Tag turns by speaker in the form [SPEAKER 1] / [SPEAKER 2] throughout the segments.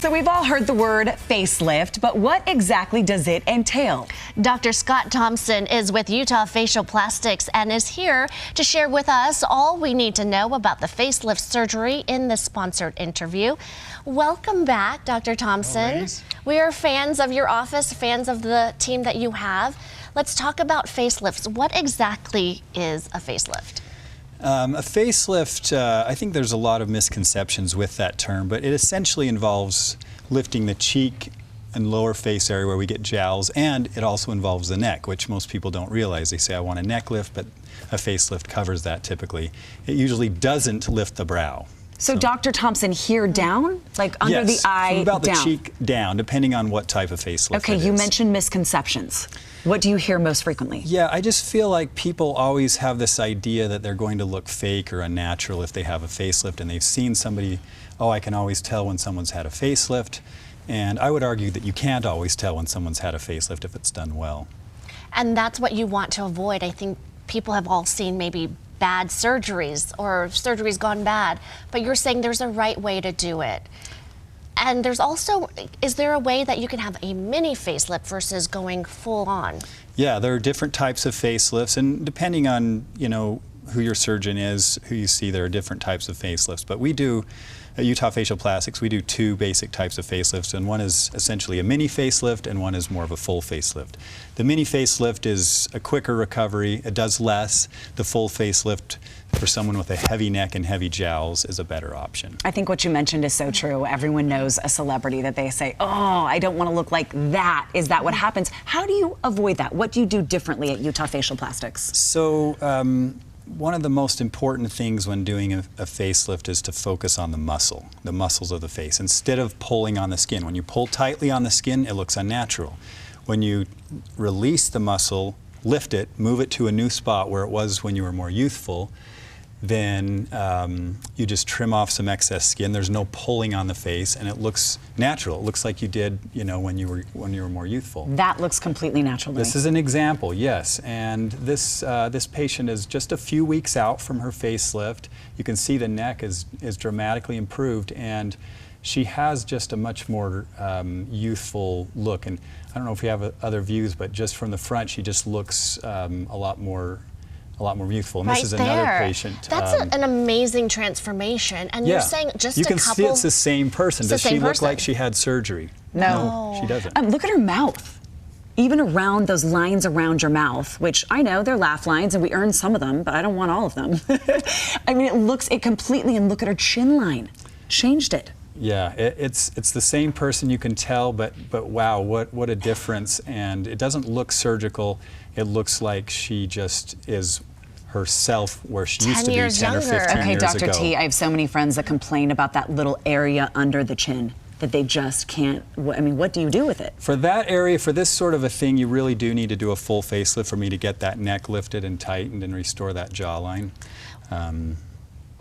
[SPEAKER 1] So we've all heard the word facelift, but what exactly does it entail?
[SPEAKER 2] Dr. Scott Thompson is with Utah Facial Plastics and is here to share with us all we need to know about the facelift surgery in this sponsored interview. Welcome back, Dr. Thompson. We are fans of your office, fans of the team that you have. Let's talk about facelifts. What exactly is a facelift?
[SPEAKER 3] A facelift, I think there's a lot of misconceptions with that term, but it essentially involves lifting the cheek and lower face area where we get jowls, and it also involves the neck, which most people don't realize. They say, I want a neck lift, but a facelift covers that typically. It usually doesn't lift the brow.
[SPEAKER 1] So Dr. Thompson, here down? Like under the eye
[SPEAKER 3] from about
[SPEAKER 1] down?
[SPEAKER 3] the cheek down, depending on what type of facelift
[SPEAKER 1] Okay,
[SPEAKER 3] it
[SPEAKER 1] you
[SPEAKER 3] is.
[SPEAKER 1] mentioned misconceptions. What do you hear most frequently?
[SPEAKER 3] Yeah, I just feel like people always have this idea that they're going to look fake or unnatural if they have a facelift, and they've seen somebody, oh, I can always tell when someone's had a facelift. And I would argue that you can't always tell when someone's had a facelift if it's done well.
[SPEAKER 2] And that's what you want to avoid. I think people have all seen maybe bad surgeries or surgeries gone bad, but you're saying there's a right way to do it. And there's also, is there a way that you can have a mini facelift versus going full on?
[SPEAKER 3] Yeah, there are different types of facelifts, and depending on, you know, who your surgeon is, who you see, there are different types of facelifts. But we do, at Utah Facial Plastics, we do two basic types of facelifts, and one is essentially a mini facelift and one is more of a full facelift. The mini facelift is a quicker recovery, it does less. The full facelift for someone with a heavy neck and heavy jowls is a better option.
[SPEAKER 1] I think what you mentioned is so true. Everyone knows a celebrity that they say, oh, I don't want to look like that. Is that what happens? How do you avoid that? What do you do differently at Utah Facial Plastics?
[SPEAKER 3] So, one of the most important things when doing a facelift is to focus on the muscles of the face, instead of pulling on the skin. When you pull tightly on the skin, it looks unnatural. When you release the muscle, lift it, move it to a new spot where it was when you were more youthful, then you just trim off some excess skin. There's no pulling on the face, and it looks natural. It looks like you did, you know, when you were more youthful.
[SPEAKER 1] That looks completely natural to me.
[SPEAKER 3] This is an example, yes. And this this patient is just a few weeks out from her facelift. You can see the neck is dramatically improved, and she has just a much more youthful look. And I don't know if you have other views, but just from the front, she just looks a lot more youthful. And
[SPEAKER 2] right,
[SPEAKER 3] this is another patient.
[SPEAKER 2] That's an amazing transformation. And you're saying just
[SPEAKER 3] you
[SPEAKER 2] a
[SPEAKER 3] can
[SPEAKER 2] couple...
[SPEAKER 3] see it's the same person. Does she look like she had surgery?
[SPEAKER 1] No.
[SPEAKER 3] She doesn't.
[SPEAKER 1] Look at her mouth. Even around those lines around your mouth, which I know they're laugh lines and we earn some of them, but I don't want all of them. I mean, it completely, and look at her chin line. Changed it.
[SPEAKER 3] Yeah, it's the same person, you can tell, but wow, what a difference. And it doesn't look surgical. It looks like she just is herself where she used to be 10 or 15 years ago.
[SPEAKER 1] Okay, Dr. T, I have so many friends that complain about that little area under the chin that they just can't, I mean, what do you do with it?
[SPEAKER 3] For that area, for this sort of a thing, you really do need to do a full facelift for me to get that neck lifted and tightened and restore that jawline.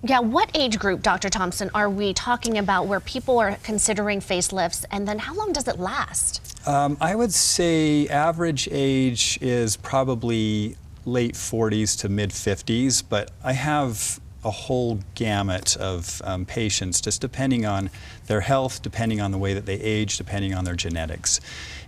[SPEAKER 2] Yeah, what age group, Dr. Thompson, are we talking about where people are considering facelifts, and then how long does it last?
[SPEAKER 3] I would say average age is probably late 40s to mid 50s, but I have a whole gamut of patients, just depending on their health, depending on the way that they age, depending on their genetics.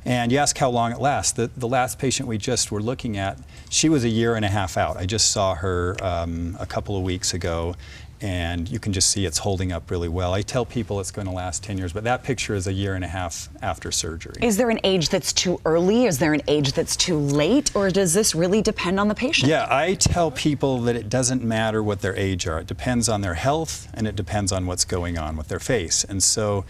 [SPEAKER 3] And you ask how long it lasts. The last patient we just were looking at, she was a year and a half out. I just saw her a couple of weeks ago, and you can just see it's holding up really well. I tell people it's going to last 10 years, but that picture is a year and a half after surgery.
[SPEAKER 1] Is there an age that's too early? Is there an age that's too late? Or does this really depend on the patient?
[SPEAKER 3] Yeah, I tell people that it doesn't matter what their age are. It depends on their health, and it depends on what's going on with their face. And so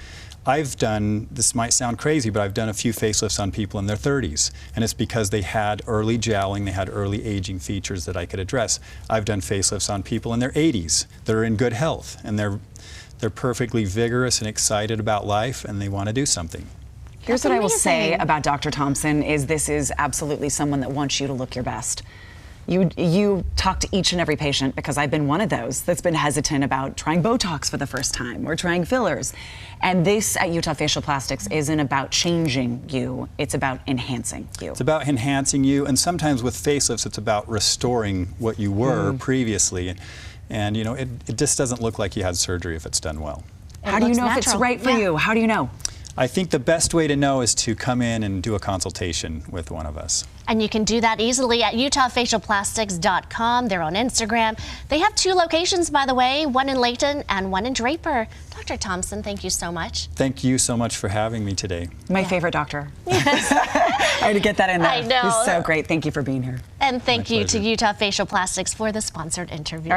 [SPEAKER 3] I've done, this might sound crazy, but I've done a few facelifts on people in their 30s, and it's because they had early jowling, they had early aging features that I could address. I've done facelifts on people in their 80s that are in good health, and they're perfectly vigorous and excited about life, and they want to do something.
[SPEAKER 1] Here's what I will say about Dr. Thompson is this is absolutely someone that wants you to look your best. You talk to each and every patient, because I've been one of those that's been hesitant about trying Botox for the first time or trying fillers. And this at Utah Facial Plastics isn't about changing you, it's about enhancing you.
[SPEAKER 3] It's about enhancing you, and sometimes with facelifts it's about restoring what you were previously. And you know, it just doesn't look like you had surgery if it's done well.
[SPEAKER 1] How do you know if it's right for you? How do you know?
[SPEAKER 3] I think the best way to know is to come in and do a consultation with one of us.
[SPEAKER 2] And you can do that easily at utahfacialplastics.com. They're on Instagram. They have 2 locations, by the way, one in Layton and one in Draper. Dr. Thompson, thank you so much.
[SPEAKER 3] Thank you so much for having me today.
[SPEAKER 1] My favorite doctor. Yes. I had to get that in there.
[SPEAKER 2] I know.
[SPEAKER 1] He's so great. Thank you for being here.
[SPEAKER 2] And thank
[SPEAKER 3] My
[SPEAKER 2] you to
[SPEAKER 3] pleasure.
[SPEAKER 2] Utah Facial Plastics for the sponsored interview.